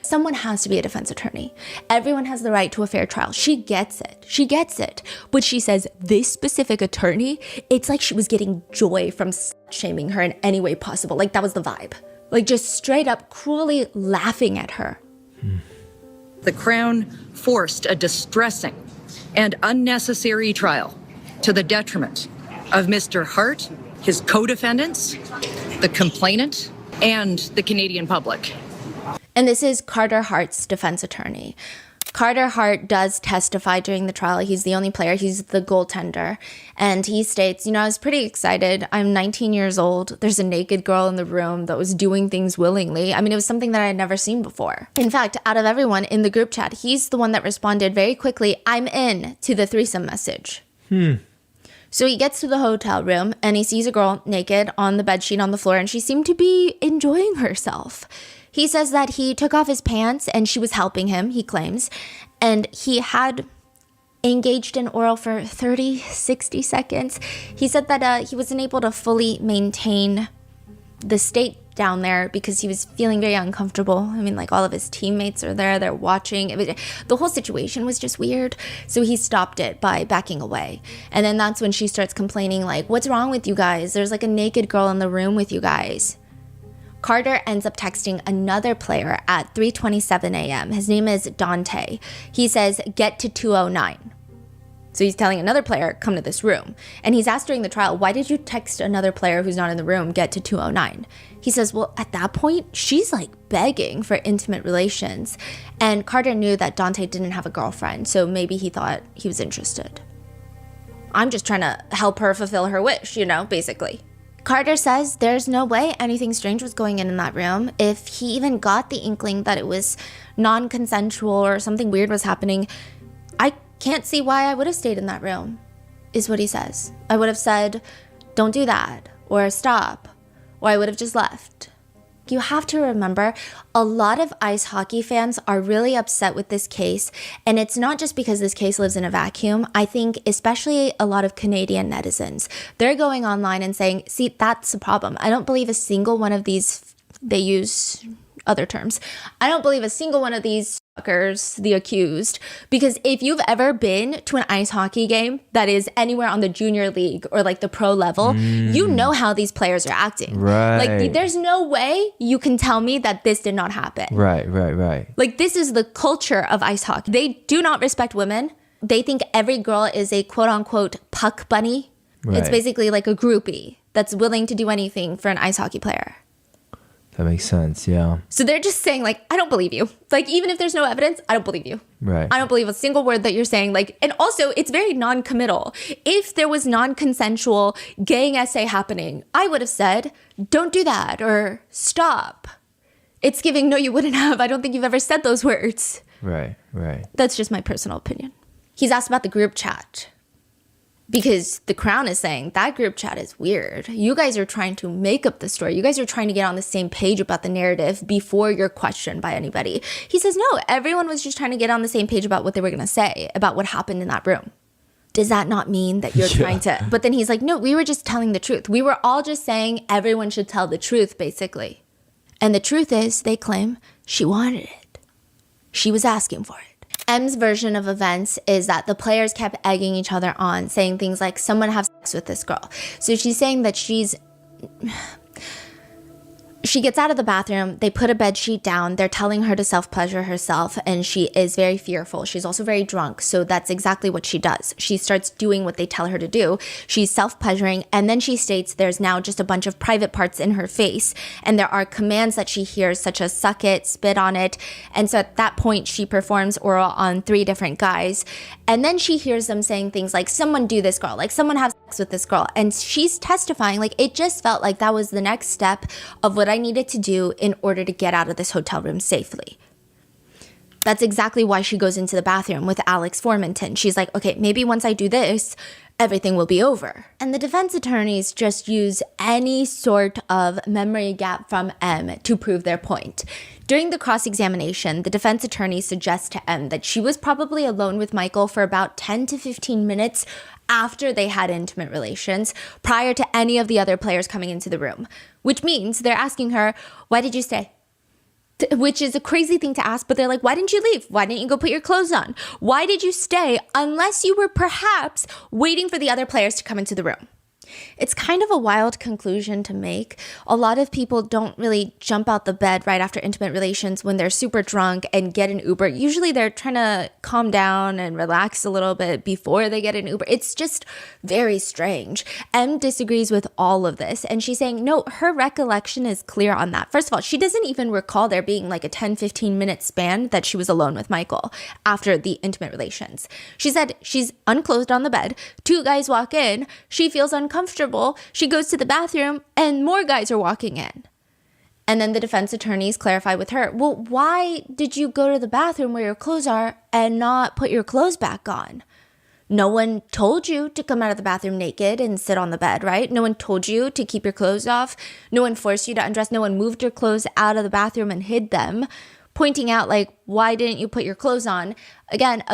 S2: someone has to be a defense attorney. Everyone has the right to a fair trial. She gets it. She gets it. But she says this specific attorney, it's like she was getting joy from shaming her in any way possible. Like that was the vibe. Like just straight up cruelly laughing at her.
S6: The Crown forced a distressing and unnecessary trial to the detriment of Mr. Hart, his co-defendants, the complainant, and the Canadian public.
S2: And this is Carter Hart's defense attorney. Carter Hart does testify during the trial. He's the only player. He's the goaltender. And he states, I was pretty excited. I'm 19 years old. There's a naked girl in the room that was doing things willingly. I mean, it was something that I had never seen before. In fact, out of everyone in the group chat, he's the one that responded very quickly, I'm in, to the threesome message. So he gets to the hotel room and he sees a girl naked on the bedsheet on the floor and she seemed to be enjoying herself. He says that he took off his pants and she was helping him, he claims, and he had engaged in oral for 30, 60 seconds. He said that he wasn't able to fully maintain the state down there because he was feeling very uncomfortable. I mean, like all of his teammates are there, they're watching. The whole situation was just weird. So he stopped it by backing away. And then that's when she starts complaining like, what's wrong with you guys? There's like a naked girl in the room with you guys. Carter ends up texting another player at 3:27 a.m. His name is Dante. He says, get to 209. So he's telling another player, come to this room. And he's asked during the trial, why did you text another player who's not in the room, get to 209? He says, well, at that point, she's like begging for intimate relations. And Carter knew that Dante didn't have a girlfriend, so maybe he thought he was interested. I'm just trying to help her fulfill her wish, basically. Carter says there's no way anything strange was going in that room. If he even got the inkling that it was non-consensual or something weird was happening, I can't see why I would have stayed in that room, is what he says. I would have said, don't do that, or stop, or I would have just left. You have to remember, a lot of ice hockey fans are really upset with this case, and it's not just because this case lives in a vacuum. I think especially a lot of Canadian netizens, they're going online and saying, see, that's the problem. I don't believe a single one of these, they use other terms, I don't believe a single one of these fuckers, the accused, because if you've ever been to an ice hockey game that is anywhere on the junior league or like the pro level, you know how these players are acting.
S1: Right.
S2: Like there's no way you can tell me that this did not happen.
S1: Right.
S2: Like this is the culture of ice hockey. They do not respect women. They think every girl is a quote unquote puck bunny.
S1: Right.
S2: It's basically like a groupie that's willing to do anything for an ice hockey player.
S1: That makes sense, yeah.
S2: So they're just saying, like, I don't believe you. Like, even if there's no evidence, I don't believe you.
S1: Right.
S2: I don't believe a single word that you're saying. Like, and also, it's very non-committal. If there was non-consensual gang essay happening, I would have said, don't do that, or stop. It's giving, no, you wouldn't have. I don't think you've ever said those words.
S1: Right.
S2: That's just my personal opinion. He's asked about the group chat. Because the Crown is saying that group chat is weird. You guys are trying to make up the story. You guys are trying to get on the same page about the narrative before you're questioned by anybody. He says, no, everyone was just trying to get on the same page about what they were going to say, about what happened in that room. Does that not mean that you're trying to... But then he's like, no, we were just telling the truth. We were all just saying everyone should tell the truth, basically. And the truth is, they claim, she wanted it. She was asking for it. M's version of events is that the players kept egging each other on, saying things like, someone have sex with this girl. So she's saying that she's She gets out of the bathroom. They put a bed sheet down. They're telling her to self-pleasure herself, and she is very fearful. She's also very drunk, so that's exactly what she does. She starts doing what they tell her to do. She's self-pleasuring, and then she states there's now just a bunch of private parts in her face, and there are commands that she hears, such as suck it, spit on it, and so at that point, she performs oral on 3 different guys, and then she hears them saying things like, someone do this girl, like someone have sex with this girl, and she's testifying, like it just felt like that was the next step of what I needed to do in order to get out of this hotel room safely. That's exactly why she goes into the bathroom with Alex Formanton. She's like, okay, maybe once I do this, everything will be over. And the defense attorneys just use any sort of memory gap from M to prove their point. During the cross-examination, the defense attorney suggests to M that she was probably alone with Michael for about 10 to 15 minutes after they had intimate relations, prior to any of the other players coming into the room, which means they're asking her, why did you stay? Which is a crazy thing to ask, but they're like, why didn't you leave? Why didn't you go put your clothes on? Why did you stay unless you were perhaps waiting for the other players to come into the room? It's kind of a wild conclusion to make. A lot of people don't really jump out the bed right after intimate relations when they're super drunk and get an Uber. Usually they're trying to calm down and relax a little bit before they get an Uber. It's just very strange. M disagrees with all of this, and she's saying, no, her recollection is clear on that. First of all, she doesn't even recall there being like a 10-15 minute span that she was alone with Michael after the intimate relations. She said she's unclothed on the bed. 2 guys walk in. She feels uncomfortable. She goes to the bathroom and more guys are walking in. And then the defense attorneys clarify with her, well, why did you go to the bathroom where your clothes are and not put your clothes back on? No one told you to come out of the bathroom naked and sit on the bed, right? No one told you to keep your clothes off. No one forced you to undress. No one moved your clothes out of the bathroom and hid them, pointing out like, why didn't you put your clothes on? Again,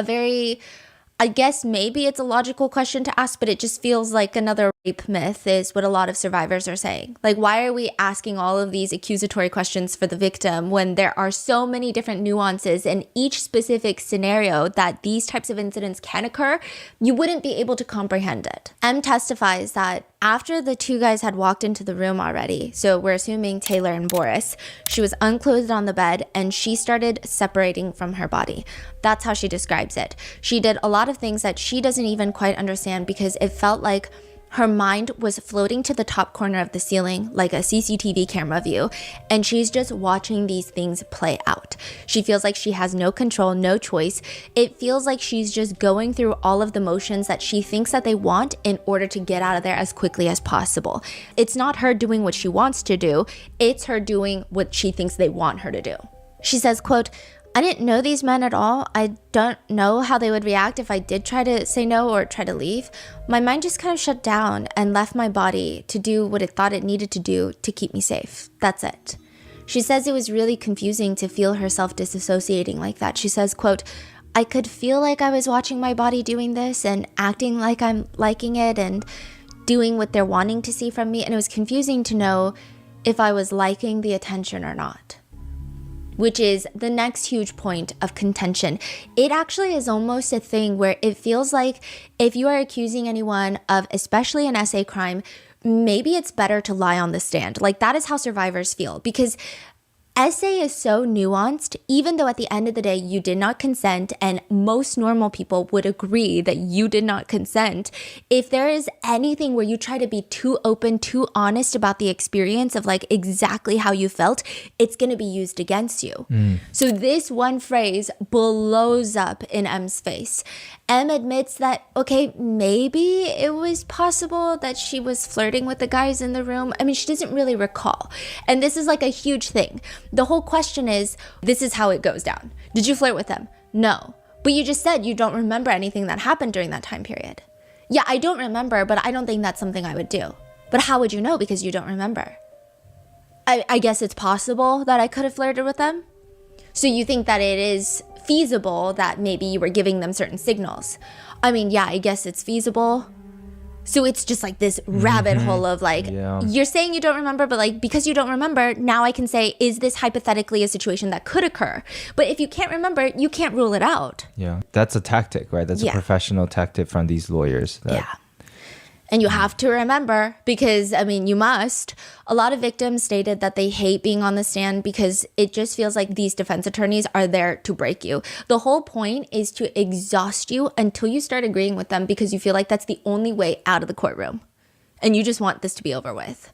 S2: I guess maybe it's a logical question to ask, but it just feels like another rape myth is what a lot of survivors are saying. Like, why are we asking all of these accusatory questions for the victim when there are so many different nuances in each specific scenario that these types of incidents can occur? You wouldn't be able to comprehend it. M testifies that after the 2 guys had walked into the room already, so we're assuming Taylor and Boris, she was unclothed on the bed and she started separating from her body. That's how she describes it. She did a lot of things that she doesn't even quite understand because it felt like her mind was floating to the top corner of the ceiling like a CCTV camera view, and she's just watching these things play out. She feels like she has no control, no choice. It feels like she's just going through all of the motions that she thinks that they want in order to get out of there as quickly as possible. It's not her doing what she wants to do, it's her doing what she thinks they want her to do. She says, quote, I didn't know these men at all. I don't know how they would react if I did try to say no or try to leave. My mind just kind of shut down and left my body to do what it thought it needed to do to keep me safe. That's it. She says it was really confusing to feel herself disassociating like that. She says, quote, I could feel like I was watching my body doing this and acting like I'm liking it and doing what they're wanting to see from me. And it was confusing to know if I was liking the attention or not. Which is the next huge point of contention. It actually is almost a thing where it feels like if you are accusing anyone of especially an SA crime, maybe it's better to lie on the stand. Like that is how survivors feel, because SA is so nuanced, even though at the end of the day you did not consent, and most normal people would agree that you did not consent. If there is anything where you try to be too open, too honest about the experience of like exactly how you felt, it's going to be used against you. So this one phrase blows up in M's face. M admits that, okay, maybe it was possible that she was flirting with the guys in the room. I mean, she doesn't really recall. And this is like a huge thing. The whole question is, this is how it goes down. Did you flirt with them? No. But you just said you don't remember anything that happened during that time period. Yeah, I don't remember, but I don't think that's something I would do. But how would you know because you don't remember? I guess it's possible that I could have flirted with them. So you think that it is feasible that maybe you were giving them certain signals. I mean, yeah, I guess it's feasible. So it's just like this rabbit hole of like, you're saying you don't remember, but like, because you don't remember, now I can say, is this hypothetically a situation that could occur? But if you can't remember, you can't rule it out.
S1: Yeah, that's a tactic, right? That's a professional tactic from these lawyers.
S2: Yeah. And you have to remember, because, I mean, you must. A lot of victims stated that they hate being on the stand because it just feels like these defense attorneys are there to break you. The whole point is to exhaust you until you start agreeing with them because you feel like that's the only way out of the courtroom. And you just want this to be over with.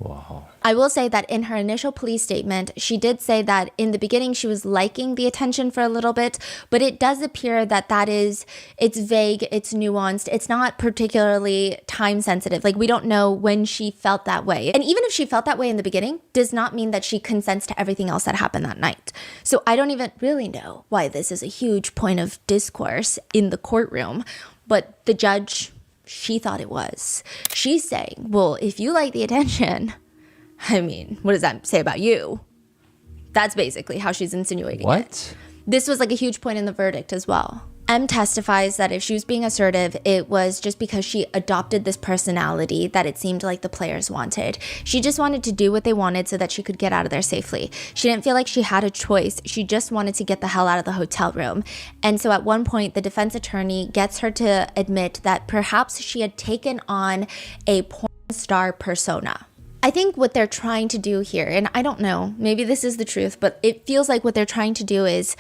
S1: Wow.
S2: I will say that in her initial police statement, she did say that in the beginning she was liking the attention for a little bit, but it does appear that it's vague, it's nuanced, it's not particularly time sensitive. Like, we don't know when she felt that way. And even if she felt that way in the beginning, does not mean that she consents to everything else that happened that night. So I don't even really know why this is a huge point of discourse in the courtroom, but the judge, she thought it was. She's saying, well, if you like the attention, I mean, what does that say about you? That's basically how she's insinuating it. This was like a huge point in the verdict as well. M testifies that if she was being assertive, it was just because she adopted this personality that it seemed like the players wanted. She just wanted to do what they wanted so that she could get out of there safely. She didn't feel like she had a choice. She just wanted to get the hell out of the hotel room. And so at one point, the defense attorney gets her to admit that perhaps she had taken on a porn star persona. I think what they're trying to do here, and I don't know, maybe this is the truth, but it feels like what they're trying to do is,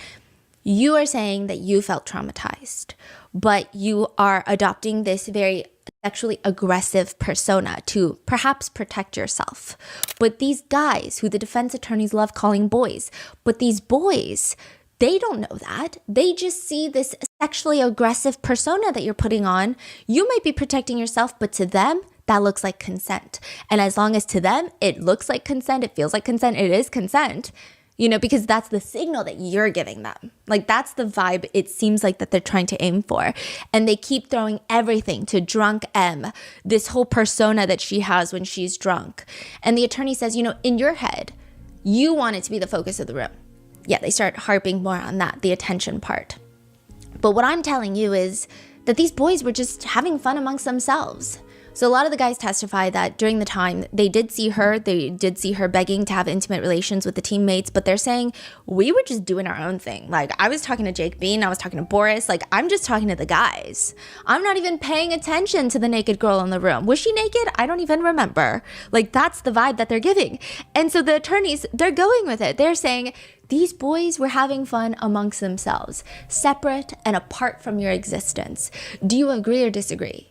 S2: you are saying that you felt traumatized, but you are adopting this very sexually aggressive persona to perhaps protect yourself. But these guys, who the defense attorneys love calling boys, but these boys, they don't know that. They just see this sexually aggressive persona that you're putting on. You might be protecting yourself, but to them, that looks like consent. And as long as to them, it looks like consent, it feels like consent, it is consent, you know, because that's the signal that you're giving them. Like, that's the vibe it seems like that they're trying to aim for. And they keep throwing everything to drunk M, this whole persona that she has when she's drunk. And the attorney says, you know, in your head, you want it to be the focus of the room. Yeah, they start harping more on that, the attention part. But what I'm telling you is that these boys were just having fun amongst themselves. So a lot of the guys testify that during the time they did see her begging to have intimate relations with the teammates, but they're saying, we were just doing our own thing. Like, I was talking to Jake Bean, I was talking to Boris, like, I'm just talking to the guys. I'm not even paying attention to the naked girl in the room. Was she naked? I don't even remember. Like, that's the vibe that they're giving. And so the attorneys, they're going with it. They're saying, these boys were having fun amongst themselves, separate and apart from your existence. Do you agree or disagree?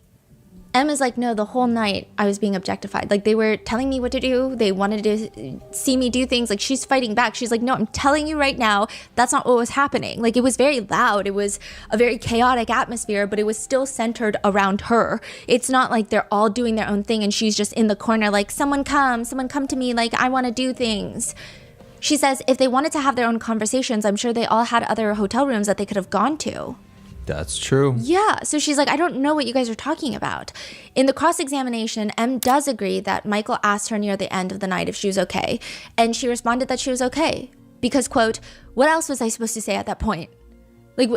S2: Emma's like, no, the whole night I was being objectified. Like, they were telling me what to do. They wanted to see me do things. Like, she's fighting back. She's like, no, I'm telling you right now, that's not what was happening. Like, it was very loud. It was a very chaotic atmosphere, but it was still centered around her. It's not like they're all doing their own thing and she's just in the corner like, someone come to me. Like, I want to do things. She says if they wanted to have their own conversations, I'm sure they all had other hotel rooms that they could have gone to.
S1: That's true.
S2: Yeah. So she's like, I don't know what you guys are talking about. In the cross-examination, M does agree that Michael asked her near the end of the night if she was okay. And she responded that she was okay. Because, quote, what else was I supposed to say at that point? Like,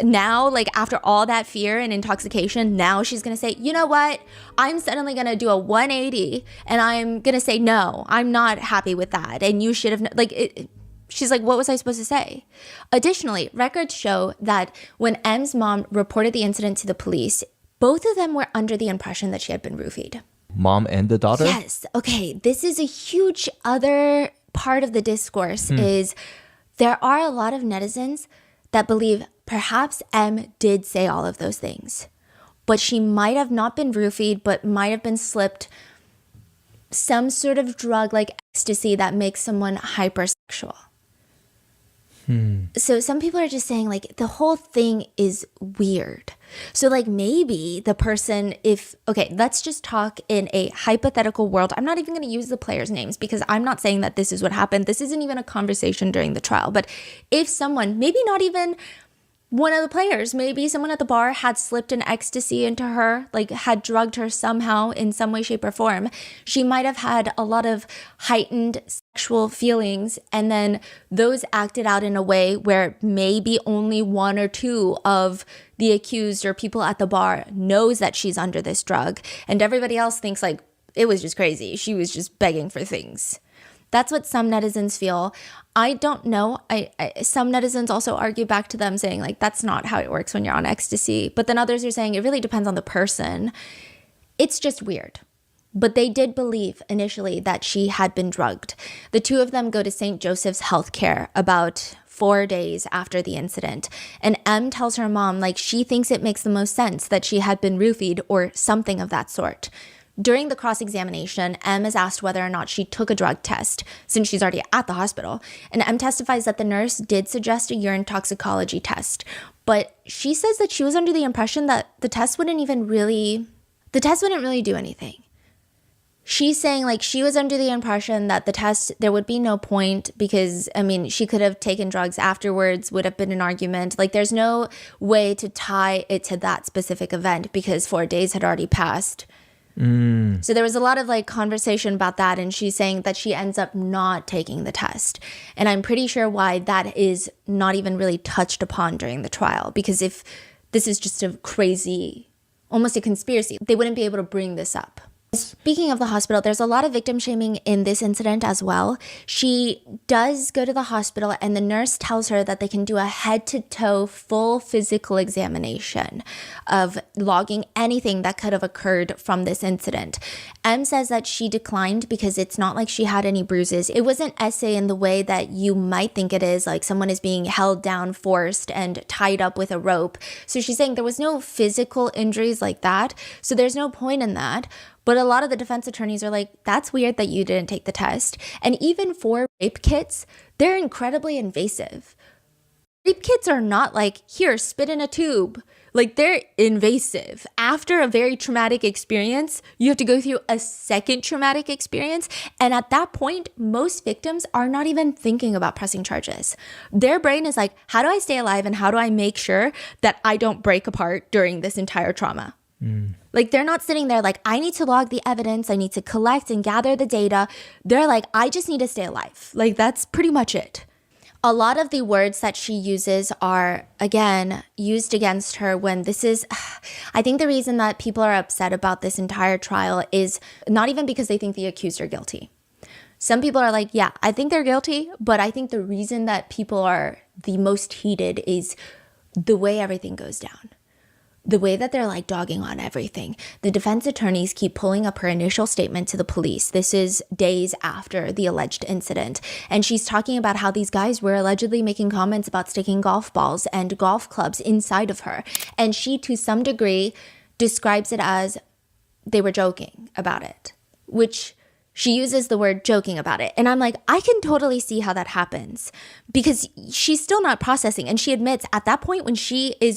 S2: now, like, after all that fear and intoxication, now she's going to say, you know what? I'm suddenly going to do a 180 and I'm going to say, no, I'm not happy with that. And you should have, she's like, what was I supposed to say? Additionally, records show that when M's mom reported the incident to the police, both of them were under the impression that she had been roofied.
S1: Mom and the daughter?
S2: Yes. Okay. This is a huge other part of the discourse is there are a lot of netizens that believe perhaps M did say all of those things, but she might have not been roofied, but might have been slipped some sort of drug like ecstasy that makes someone hypersexual. So some people are just saying, like, the whole thing is weird. So, like, maybe the person, let's just talk in a hypothetical world. I'm not even going to use the players' names because I'm not saying that this is what happened. This isn't even a conversation during the trial. But if someone, maybe not even one of the players, maybe someone at the bar had slipped an ecstasy into her, like had drugged her somehow in some way, shape, or form, she might have had a lot of heightened sexual feelings, and then those acted out in a way where maybe only one or two of the accused or people at the bar knows that she's under this drug, and everybody else thinks like it was just crazy. She was just begging for things. That's what some netizens feel. I don't know. Some netizens also argue back to them saying like, that's not how it works when you're on ecstasy. But then others are saying it really depends on the person. It's just weird. But they did believe initially that she had been drugged. The two of them go to St. Joseph's Healthcare about 4 days after the incident. And M tells her mom like she thinks it makes the most sense that she had been roofied or something of that sort. During the cross-examination, M is asked whether or not she took a drug test, since she's already at the hospital. And M testifies that the nurse did suggest a urine toxicology test. But she says that she was under the impression that the test wouldn't really do anything. She's saying like she was under the impression that the test, there would be no point because, I mean, she could have taken drugs afterwards, would have been an argument. Like there's no way to tie it to that specific event because 4 days had already passed. So there was a lot of like conversation about that, and she's saying that she ends up not taking the test. And I'm pretty sure why that is not even really touched upon during the trial, because if this is just a crazy, almost a conspiracy, they wouldn't be able to bring this up. Speaking of the hospital, there's a lot of victim shaming in this incident as well. She does go to the hospital and the nurse tells her that they can do a head-to-toe full physical examination of logging anything that could have occurred from this incident. M says that she declined because it's not like she had any bruises. It wasn't essay in the way that you might think it is, like someone is being held down, forced, and tied up with a rope. So she's saying there was no physical injuries like that, so there's no point in that. But a lot of the defense attorneys are like, that's weird that you didn't take the test. And even for rape kits, they're incredibly invasive. Rape kits are not like, here, spit in a tube. Like, they're invasive. After a very traumatic experience, you have to go through a second traumatic experience. And at that point, most victims are not even thinking about pressing charges. Their brain is like, how do I stay alive and how do I make sure that I don't break apart during this entire trauma? Like, they're not sitting there like, I need to log the evidence, I need to collect and gather the data. They're like, I just need to stay alive. Like, that's pretty much it. A lot of the words that she uses are, again, used against her when this is, I think the reason that people are upset about this entire trial is not even because they think the accused are guilty. Some people are like, yeah, I think they're guilty, but I think the reason that people are the most heated is the way everything goes down. The way that they're like dogging on everything. The defense attorneys keep pulling up her initial statement to the police. This is days after the alleged incident. And she's talking about how these guys were allegedly making comments about sticking golf balls and golf clubs inside of her. And she, to some degree, describes it as they were joking about it, which she uses the word joking about it. And I'm like, I can totally see how that happens because she's still not processing. And she admits at that point when she is